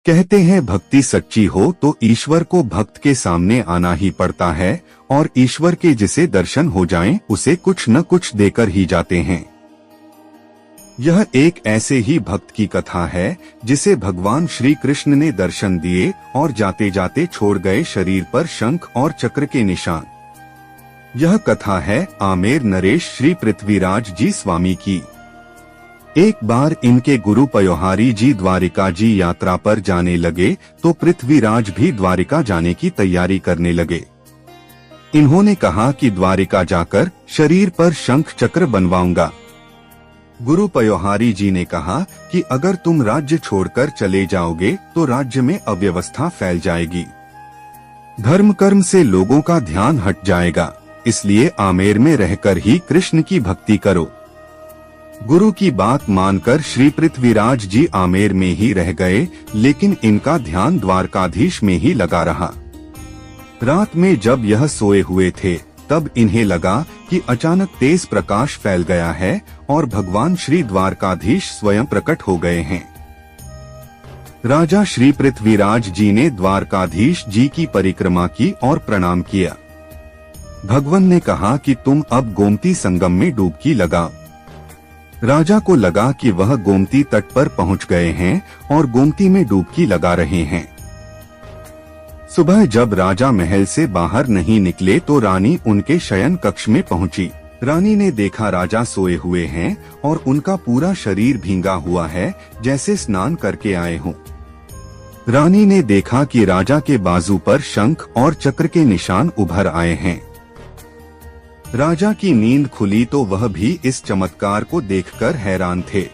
कहते हैं भक्ति सच्ची हो तो ईश्वर को भक्त के सामने आना ही पड़ता है और ईश्वर के जिसे दर्शन हो जाएं उसे कुछ न कुछ देकर ही जाते हैं। यह एक ऐसे ही भक्त की कथा है जिसे भगवान श्री कृष्ण ने दर्शन दिए और जाते जाते छोड़ गए शरीर पर शंख और चक्र के निशान। यह कथा है आमेर नरेश श्री पृथ्वीराज जी स्वामी की। एक बार इनके गुरु पयोहारी जी द्वारिका जी यात्रा पर जाने लगे तो पृथ्वीराज भी द्वारिका जाने की तैयारी करने लगे। इन्होंने कहा कि द्वारिका जाकर शरीर पर शंख चक्र बनवाऊंगा। गुरु पयोहारी जी ने कहा कि अगर तुम राज्य छोड़कर चले जाओगे तो राज्य में अव्यवस्था फैल जाएगी, धर्म कर्म से लोगों का ध्यान हट जाएगा, इसलिए आमेर में रहकर ही कृष्ण की भक्ति करो। गुरु की बात मानकर श्री पृथ्वीराज जी आमेर में ही रह गए, लेकिन इनका ध्यान द्वारकाधीश में ही लगा रहा। रात में जब यह सोए हुए थे तब इन्हें लगा कि अचानक तेज प्रकाश फैल गया है और भगवान श्री द्वारकाधीश स्वयं प्रकट हो गए हैं। राजा श्री पृथ्वीराज जी ने द्वारकाधीश जी की परिक्रमा की और प्रणाम किया। भगवान ने कहा कि तुम अब गोमती संगम में डुबकी लगाओ। राजा को लगा कि वह गोमती तट पर पहुंच गए हैं और गोमती में डुबकी लगा रहे हैं। सुबह जब राजा महल से बाहर नहीं निकले तो रानी उनके शयन कक्ष में पहुंची। रानी ने देखा राजा सोए हुए हैं और उनका पूरा शरीर भींगा हुआ है जैसे स्नान करके आए हों। रानी ने देखा कि राजा के बाजू पर शंख और चक्र के निशान उभर आए हैं। राजा की नींद खुली तो वह भी इस चमत्कार को देखकर हैरान थे।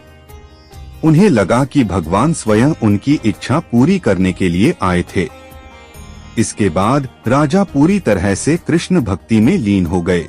उन्हें लगा कि भगवान स्वयं उनकी इच्छा पूरी करने के लिए आए थे। इसके बाद राजा पूरी तरह से कृष्ण भक्ति में लीन हो गए।